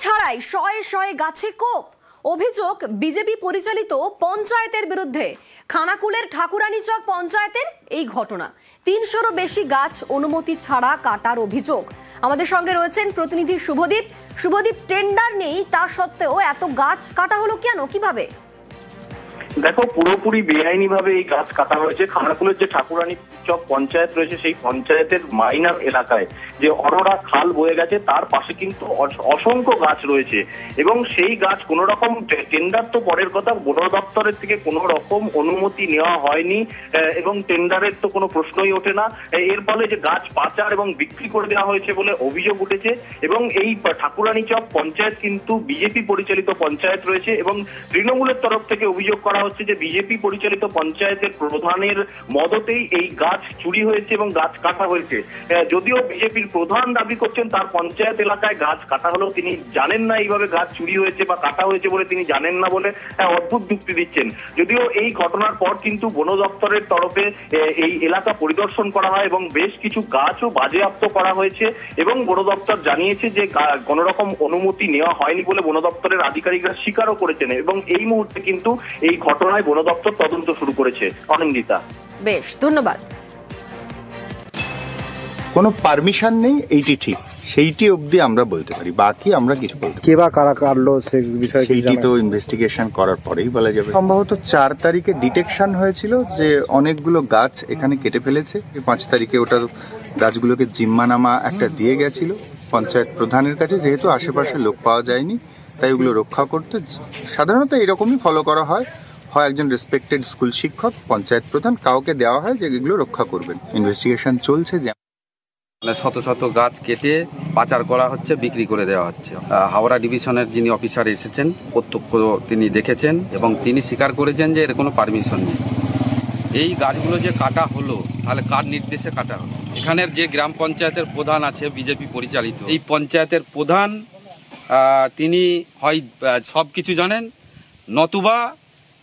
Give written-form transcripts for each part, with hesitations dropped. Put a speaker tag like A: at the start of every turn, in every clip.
A: ছাড়াই শয়ে শয়ে গাছে কোপ। অভিযোগ বিজেপি পরিচালিত পঞ্চায়েতের বিরুদ্ধে। খানাকুলের ঠাকুরানীচক পঞ্চায়েতের এই ঘটনা। ৩০০রও বেশি গাছ অনুমতি ছাড়া কাটার অভিযোগ। আমাদের সঙ্গে রয়েছেন প্রতিনিধি শুভদীপ। শুভদীপ, টেন্ডার নেই তা সত্ত্বেও এত গাছ কাটা হলো কেন, কিভাবে?
B: দেখো, পুরোপুরি বেআইনি ভাবে এই গাছ কাটা হয়েছে। খানাকুলের যে ঠাকুরানী চক পঞ্চায়েত রয়েছে সেই পঞ্চায়েতের মাইনার এলাকায় যে অরোরা খাল বয়ে গেছে তার পাশে কিন্তু অসংখ্য গাছ রয়েছে এবং সেই গাছ কোনো রকম টেন্ডার তো পরের কথা, বন দপ্তরের থেকে কোনো রকম অনুমতি নেওয়া হয়নি এবং টেন্ডারের তো কোনো প্রশ্নই ওঠে না। এর ফলে যে গাছ পাচার এবং বিক্রি করে দেওয়া হয়েছে বলে অভিযোগ উঠেছে এবং এই ঠাকুরানী চক পঞ্চায়েত কিন্তু বিজেপি পরিচালিত পঞ্চায়েত রয়েছে এবং তৃণমূলের তরফ থেকে অভিযোগ করা হচ্ছে যে বিজেপি পরিচালিত পঞ্চায়েতের প্রধানের মদতেই এই গাছ চুরি হয়েছে এবং গাছ কাটা হয়েছে। যদিও বিজেপির প্রধান দাবি করছেন তার পঞ্চায়েত এলাকায় গাছ কাটা হলেও তিনি জানেন না এইভাবে গাছ চুরি হয়েছে বা কাটা হয়েছে বলে তিনি জানেন না বলে অদ্ভুত যুক্তি দিচ্ছেন। যদিও এই ঘটনার পর কিন্তু বন দপ্তরের তরফে এই এলাকা পরিদর্শন করা হয় এবং বেশ কিছু গাছও বাজেয়াপ্ত করা হয়েছে এবং বন দপ্তর জানিয়েছে যে কোনো রকম অনুমতি নেওয়া হয়নি বলে বন দপ্তরের আধিকারিকরা স্বীকারও করেছেন এবং এই মুহূর্তে কিন্তু এই ঘটনায় বন দপ্তর তদন্ত শুরু করেছে। অনিন্দিতা,
A: বেশ, ধন্যবাদ।
C: কোনো পারমিশন নেই, এইটি ঠিক, সেইটি অবধি আমরা বলতে পারি, বাকি আমরা কিছু বলতে পারি।
D: কে বা কারা কাটলো সে বিষয়ে
C: সেইটি তো ইনভেস্টিগেশন করার পরেই বলা যাবে। সম্ভবত 4 তারিখে ডিটেকশন হয়েছিল যে অনেকগুলো গাছ এখানে কেটে ফেলেছে। 5 তারিখে ওটা গাছগুলোকে জিম্মানামা একটা দিয়ে গেছিল পঞ্চায়েত প্রধানের কাছে, যেহেতু আশেপাশে লোক পাওয়া যায়নি তাই ওগুলো রক্ষা করতে সাধারণত এরকমই ফলো করা হয়। হয় একজন রেসপেক্টেড স্কুল শিক্ষক, পঞ্চায়েত প্রধান, কাউকে দেওয়া হয় যে এগুলো রক্ষা করবেন। ইনভেস্টিগেশন চলছে।
E: শত শত গাছ কেটে পাচার করা হচ্ছে, বিক্রি করে দেওয়া হচ্ছে। হাওড়া ডিভিশনের যিনি অফিসার এসেছেন প্রত্যক্ষ তিনি দেখেছেন এবং তিনি স্বীকার করেছেন যে এর কোনো পারমিশন নেই। এই গাছগুলো যে কাটা হলো তাহলে কার নির্দেশে কাটা হলো? এখানের যে গ্রাম পঞ্চায়েতের প্রধান আছে বিজেপি পরিচালিত, এই পঞ্চায়েতের প্রধান তিনি হয় সব কিছু জানেন নতুবা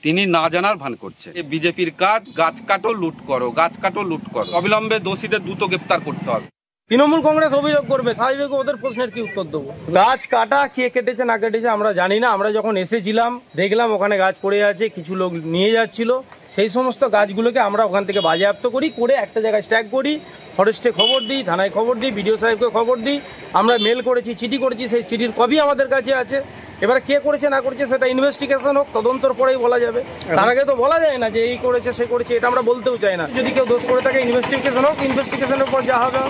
E: তিনি না জানার ভান করছে। বিজেপির কাজ গাছ কাটো লুট করো, গাছ কাটো লুট করো। অবিলম্বে দোষীদের দ্রুত গ্রেপ্তার করতে হবে।
F: তৃণমূল কংগ্রেস অভিযোগ করবে, স্বাভাবিক ওদের প্রশ্নের কি উত্তর দেবো? গাছ কাটা কে কেটেছে না কেটেছে আমরা জানি না। আমরা যখন এসেছিলাম দেখলাম ওখানে গাছ পড়ে আছে, কিছু লোক নিয়ে যাচ্ছিল। সেই সমস্ত গাছগুলোকে আমরা ওখান থেকে বাজেয়াপ্ত করি, করে একটা জায়গায় স্ট্যাক করি, ফরেস্টে খবর দিই, থানায় খবর দিই, বিডিও সাহেবকে খবর দিই। আমরা মেল করেছি, চিঠি করেছি, সেই চিঠির কপি আমাদের কাছে আছে। এবার কে করেছে না করেছে সেটা ইনভেস্টিগেশন হোক, তদন্তর পরেই বলা যাবে। তার আগে তো বলা যায় না যে এই করেছে সে করেছে, এটা আমরা বলতেও চাই না। যদি কেউ দোষ করে থাকে ইনভেস্টিগেশন হোক, ইনভেস্টিগেশনের পর যা হবে।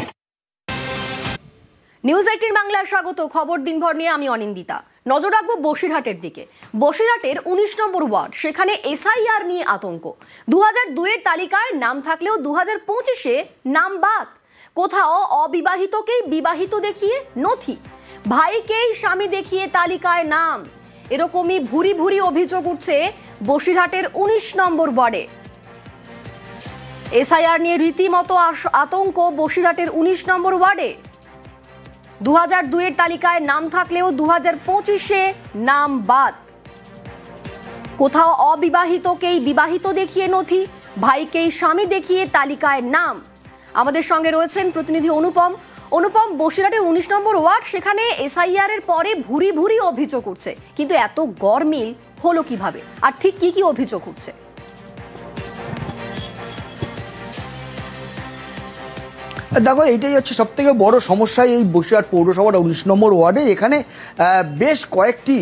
A: নিউজ 18 বাংলায় স্বাগত। খবর দিনভর নিয়ে আমি অনিন্দিতা। নজর রাখবো বসিরহাটের দিকে। বসিরহাটের 19 নম্বর ওয়ার্ড, সেখানে এসআইআর নিয়ে আতঙ্ক। 2002-এর তালিকায় নাম থাকলেও 2025-এ নাম বাদ। কোথাও অবিবাহিতকেই বিবাহিত দেখিয়ে নথি, ভাইকেই স্বামী দেখিয়ে তালিকায় নাম। এরকমই ভুরি ভুরি অভিযোগ উঠছে বসিরহাটের 19 নম্বর ওয়ার্ডে। এসআইআর নিয়ে রীতিমতো আতঙ্ক বসিরহাটের 19 নম্বর ওয়ার্ডে। 2002-এর তালিকায় নাম থাকলেও 2025-এ নাম বাদ। কোথাও অবিবাহিতকেই বিবাহিত দেখিয়ে নথি, ভাইকেই স্বামী দেখিয়ে তালিকায় নাম। আমাদের সঙ্গে রয়েছেন প্রতিনিধি অনুপম। অনুপম, বসিরহাটের 19 নম্বর ওয়ার্ড, সেখানে এসআইআর এর পরে ভুরি ভুরি অভিযোগ উঠছে, কিন্তু এত গরমিল হলো কিভাবে, আর ঠিক কি কি অভিযোগ উঠছে?
D: দেখো, এইটাই হচ্ছে সব থেকে বড় সমস্যা এই বসিরহাট পৌরসভার 19 নম্বর ওয়ার্ডে। এখানে বেশ কয়েকটি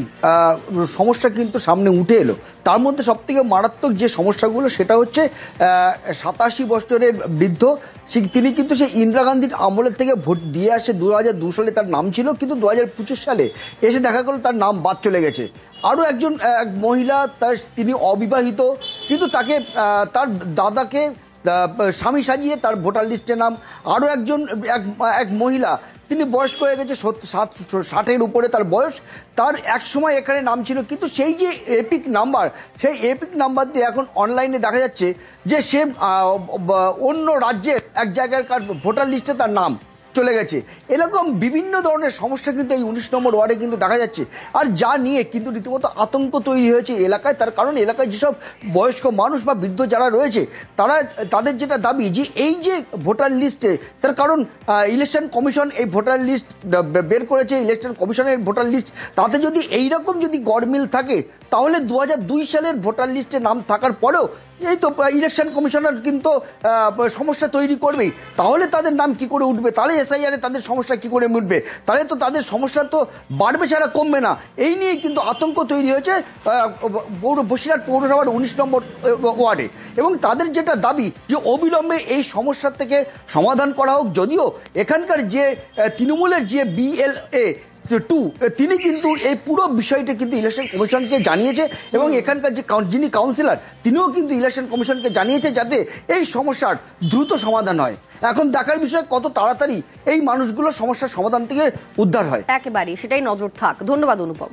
D: সমস্যা কিন্তু সামনে উঠে এলো। তার মধ্যে সব থেকে মারাত্মক যে সমস্যাগুলো সেটা হচ্ছে 87 বছরের বৃদ্ধ, তিনি কিন্তু সেই ইন্দিরা গান্ধীর আমলের থেকে ভোট দিয়ে আসে। 2002 সালে তার নাম ছিল, কিন্তু 2025 সালে এসে দেখা গেল তার নাম বাদ চলে গেছে। আরও একজন মহিলা, তিনি অবিবাহিত, কিন্তু তাকে তার দাদাকে স্বামী সাজিয়ে তার ভোটার লিস্টে নাম। আরও এক মহিলা, তিনি বয়স্ক হয়ে গেছে, 60-এর উপরে তার বয়স, তার এক সময় এখানে নাম ছিল, কিন্তু সেই যে এপিক নাম্বার, সেই এপিক নাম্বার দিয়ে এখন অনলাইনে দেখা যাচ্ছে যে সে অন্য রাজ্যের এক জায়গার ভোটার লিস্টে তার নাম। চলে গেছে। এরকম বিভিন্ন ধরনের সমস্যা কিন্তু এই 19 নম্বর ওয়ার্ডে কিন্তু দেখা যাচ্ছে, আর যা নিয়ে কিন্তু রীতিমতো আতঙ্ক তৈরি হয়েছে এলাকায়। তার কারণ এলাকায় যেসব বয়স্ক মানুষ বা বৃদ্ধ যারা রয়েছে তাদের যেটা দাবি যে এই যে ভোটার লিস্টে, তার কারণ ইলেকশন কমিশন এই ভোটার লিস্ট বের করেছে, ইলেকশন কমিশনের ভোটার লিস্ট, তাতে যদি এইরকম যদি গড়মিল থাকে তাহলে 2002 সালের ভোটার লিস্টে নাম থাকার পরেও এই তো ইলেকশন কমিশনার কিন্তু সমস্যা তৈরি করবেই। তাহলে তাদের নাম কি করে উঠবে, তাহলে এসআইআরে তাদের সমস্যা কি করে মিটবে, তাহলে তো তাদের সমস্যা তো বাড়বে ছাড়া কমবে না। এই নিয়ে কিন্তু আতঙ্ক তৈরি হয়েছে বসিরহাট পৌরসভার 19 নম্বর ওয়ার্ডে। এবং তাদের যেটা দাবি যে অবিলম্বে এই সমস্যার থেকে সমাধান করা হোক। যদিও এখানকার যে তৃণমূলের যে BLA 2 তিনি কিন্তু এই পুরো বিষয়টা কিন্তু ইলেকশন কমিশনকে জানিয়েছে, এবং এখানকার যে যিনি কাউন্সিলর তিনিও কিন্তু ইলেকশন কমিশনকে জানিয়েছে যাতে এই সমস্যার দ্রুত সমাধান হয়। এখন দেখার বিষয় কত তাড়াতাড়ি এই মানুষগুলোর সমস্যার সমাধান থেকে উদ্ধার হয়।
A: একেবারেই সেটাই নজর থাক। ধন্যবাদ অনুপম।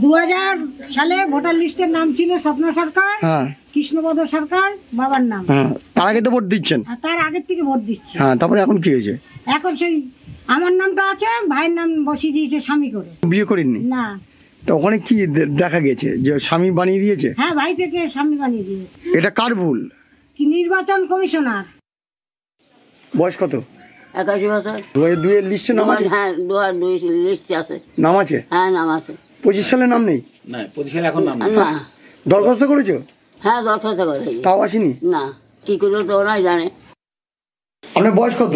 G: 2000 সালে ভোটার লিস্টের নাম ছিল স্বপ্ন সরকার, কৃষ্ণপদ সরকার বাবার নাম।
D: তার আগে তো ভোট দিচ্ছেন?
G: তার আগের থেকে ভোট দিচ্ছে।
D: তারপরে এখন কি হয়েছে?
G: এখন সেই আমার নামটা আছে, ভাইয়ের নাম বসিয়ে দিয়েছে স্বামী করে।
D: বিয়ে করেননি?
G: না।
D: তো ওখানে কি দেখা গেছে যে স্বামী বানিয়ে দিয়েছে?
G: হ্যাঁ, ভাইটাকে স্বামী বানিয়ে দিয়েছে।
D: এটা কার ভুল?
G: কি নির্বাচন কমিশনার।
D: বয়স কত?
H: 81 বছর।
D: 2002 এর লিস্টে নাম আছে?
H: হ্যাঁ, 2002 লিস্ট আছে।
D: নাম আছে?
H: হ্যাঁ, নাম আছে।
D: 25 সালে নাম নেই?
E: না, 25 সালে এখন নাম নেই।
H: না।
D: দরখাস্ত করেছো?
H: হ্যাঁ, দরখাস্ত করে।
D: তাও আসেনি?
H: না, কি করলো তো ওরাই জানে।
D: আপনার বয়স কত?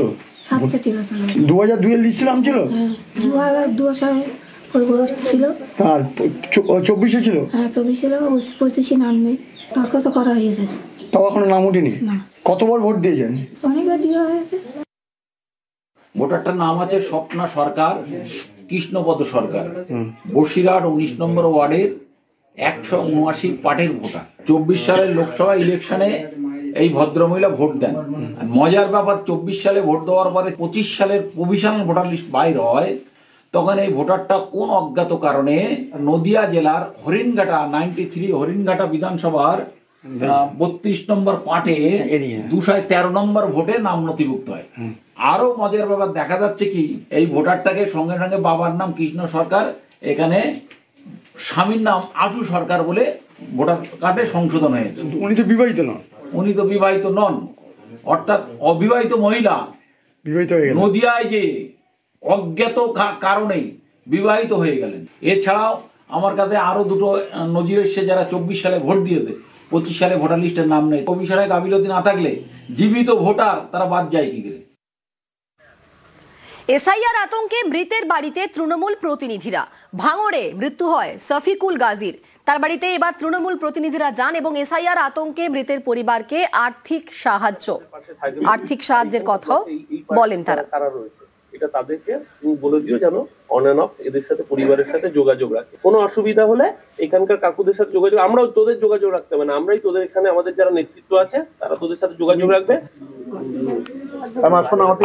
I: 67 বছর।
D: 2002 এর লিস্টে নাম ছিল?
I: 2002 সালে বয়স ছিল।
D: আর 24 ছিল?
I: হ্যাঁ, 24 ছিল। 25 নাম নেই, দরখাস্ত করা হয়েছে।
D: তাও এখনো নাম উঠেনি?
I: না।
D: কতবার ভোট দিয়েছেন?
I: অনেকবার দেওয়া হয়েছে।
J: ভোটারটার নাম আছে স্বপ্না সরকার, কৃষ্ণপদ সরকার, বসিরহাট 19 নম্বর ওয়ার্ডের 179 পাটের ভোটার। 24 সালের লোকসভা ইলেকশনে এই ভদ্রমহিলা ভোট দেন। মজার ব্যাপার, 24 সালে ভোট দেওয়ার পরে 25 সালের প্রভিশনাল ভোটার লিস্ট বাইর হয়, তখন এই ভোটারটা কোন অজ্ঞাত কারণে নদিয়া জেলার হরিণঘাটা 93 হরিণঘাটা বিধানসভার 32 নম্বর পাটে 213 নম্বর ভোটে নাম নথিভুক্ত হয়। আরো মজার ব্যাপার দেখা যাচ্ছে কি, এই ভোটারটাকে সঙ্গে সঙ্গে বাবার নাম কৃষ্ণ সরকার, এখানে স্বামীর নাম আশু সরকার বলে ভোটার কার্ডে সংশোধন হয়েছে।
D: উনি তো বিবাহিত নন।
J: উনি তো বিবাহিত নন, অর্থাৎ অবিবাহিত মহিলা
D: বিবাহিত হয়ে গেলেন
J: নদিয়ায় যে অজ্ঞাত কারণে বিবাহিত হয়ে গেলেন। এছাড়াও আমার কাছে আরো দুটো নজির এসছে, যারা 24 সালে ভোট দিয়েছে 25 সালে ভোটার লিস্টের নাম নেই। কমিশনের গাফিলতি না থাকলে জীবিত ভোটার তারা বাদ যায় কি করে?
A: এসআইআর আতঙ্কে মৃতের বাড়িতে তৃণমূল প্রতিনিধিরা। ভাঙড়ে মৃত্যু হয় সফিকুল গাজীর। তার বাড়িতে এবার তৃণমূল প্রতিনিধিরা যান এবং এসআইআর আতঙ্কে মৃতের পরিবারকে আর্থিক সাহায্যের কথাও বলেন তারা।
K: এটা তাদেরকে তুমি বলে দিও যেন অন এন্ড অফ এদের সাথে পরিবারের সাথে যোগাযোগ রাখে। কোনো অসুবিধা হলে এখানকার কাকুদের সাথে যোগাযোগ, আমরাও তোদের যোগাযোগ রাখতে হবে না, আমরাই তোদের এখানে আমাদের যারা নেতৃত্ব আছে তারা তোদের সাথে যোগাযোগ রাখবে।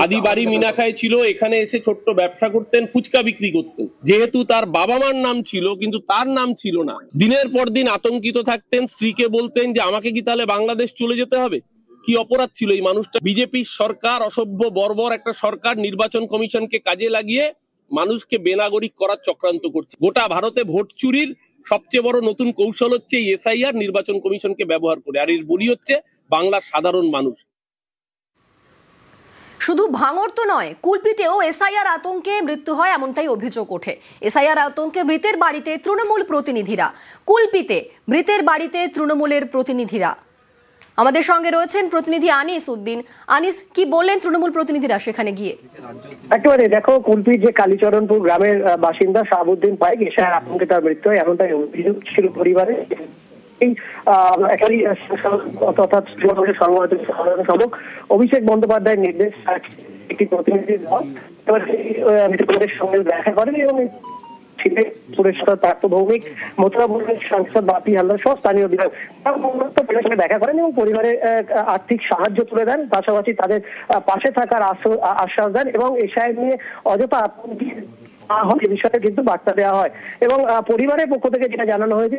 L: আদি বাড়ি মিনাখায় ছিল, এখানে এসে ছোট্ট ব্যবসা করতেন, ফুচকা বিক্রি করতেন। যেহেতু তার বাবা মার নাম ছিল কিন্তু তার নাম ছিল না, দিনের পর দিন আতঙ্কিত থাকতেন। স্ত্রীকে বলতেন যে আমাকে কি তাহলে বাংলাদেশ চলে যেতে হবে? কি অপরাধ ছিল এই মানুষটা? বিজেপির সরকার, অসভ্য বর্বর একটা সরকার, নির্বাচন কমিশনকে কাজে লাগিয়ে মানুষকে বেনাগরিক করার চক্রান্ত করছে। গোটা ভারতে ভোট চুরির সবচেয়ে বড় নতুন কৌশল হচ্ছে এই এসআইআর, নির্বাচন কমিশনকে ব্যবহার করে। আর এর বলি হচ্ছে বাংলার সাধারণ মানুষ।
A: শুধু ভাঙড় তো নয়, কুলপিতেও এসআইআর আতঙ্কে মৃত্যু হয় এমনটাই অভিযোগ ওঠে। এসআইআর আতঙ্কে মৃতের বাড়িতে তৃণমূল প্রতিনিধিরা। কুলপিতে মৃতের বাড়িতে তৃণমূলের প্রতিনিধিরা। আমাদের সঙ্গে রয়েছেন প্রতিনিধি আনিস উদ্দিন। আনিস, কি বললেন তৃণমূল প্রতিনিধিরা সেখানে গিয়ে?
M: একেবারে দেখো, কুলপির যে কালীচরণপুর গ্রামের বাসিন্দা শাহাবুদ্দিন পাইক, এসআইআর আতঙ্কে তার মৃত্যু হয় এমনটাই অভিযোগ ছিল পরিবারে। অভিষেক বন্দ্যোপাধ্যায়ের নির্দেশ একটি প্রতিনিধি দল মৃতদের সঙ্গে দেখা করেন এবং ভৌমিক মথুরাপুরের সাংসদ বাপি হালদার সহ স্থানীয় বিধায়ক সঙ্গে দেখা করেন এবং পরিবারের আর্থিক সাহায্য তুলে দেন, পাশাপাশি তাদের পাশে থাকার আশ্বাস দেন এবং এসআইআর নিয়ে অযথা এই বিষয়ে কিন্তু বার্তা দেওয়া হয়। এবং পরিবারের পক্ষ থেকে যেটা জানানো হয়েছে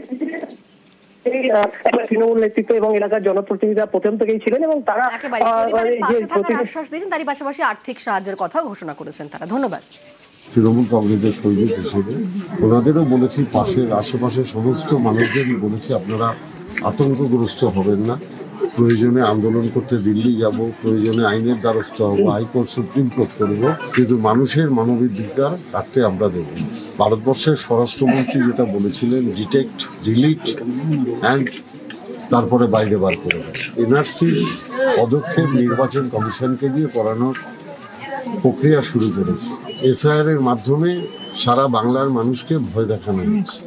M: তৃণমূল নেতৃত্ব এবং এলাকার জনপ্রতিনিধিরা প্রথম থেকেই ছিলেন এবং তারা
A: আশ্বাস দিয়েছেন, তারই পাশাপাশি আর্থিক সাহায্যের কথা ঘোষণা করেছেন তারা। ধন্যবাদ।
N: তৃণমূল কংগ্রেসের সৈনিক হিসেবে ওনাদেরও বলেছি, পাশের আশেপাশের সমস্ত মানুষদেরই বলেছি আপনারা আতঙ্কগ্রস্ত হবেন না। প্রয়োজনে আন্দোলন করতে দিল্লি যাব, প্রয়োজনে আইনের দ্বারস্থ হব, হাইকোর্ট সুপ্রিম কোর্ট করব, কিন্তু মানুষের মানবাধিকার কাটতে আমরা দেব। ভারতবর্ষের স্বরাষ্ট্রমন্ত্রী যেটা বলেছিলেন, ডিটেক্ট, ডিলিট অ্যান্ড তারপরে বাইরে বার করে দেয়। এনআরসির পদক্ষেপ নির্বাচন কমিশনকে দিয়ে করানোর প্রক্রিয়া শুরু করেছে। এসআইআর এর মাধ্যমে সারা বাংলার মানুষকে ভয় দেখানো হয়েছে।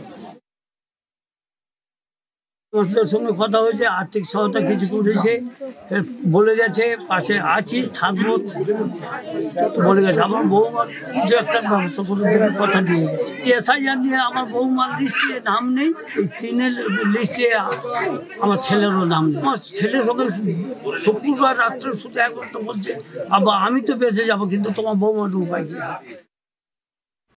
O: সঙ্গে কথা হয়েছে, আর্থিক সহায়তা কিছু করেছে, বলে গেছে পাশে আছি, থাকবো বলে গেছে। আমার বৌমার যে একটা ব্যবস্থা করে দেওয়ার কথা দিয়ে গেছে। এসআইআর নিয়ে আমার বৌমার লিস্টে নাম নেই, এই 3-এর লিস্টে আমার ছেলেরও নাম নেই। আমার ছেলের সঙ্গে শুক্রবার রাত্রে শুধু একবার বলছে, আবার আমি তো বেঁচে যাবো, কিন্তু তোমার বৌমার উপায় কি?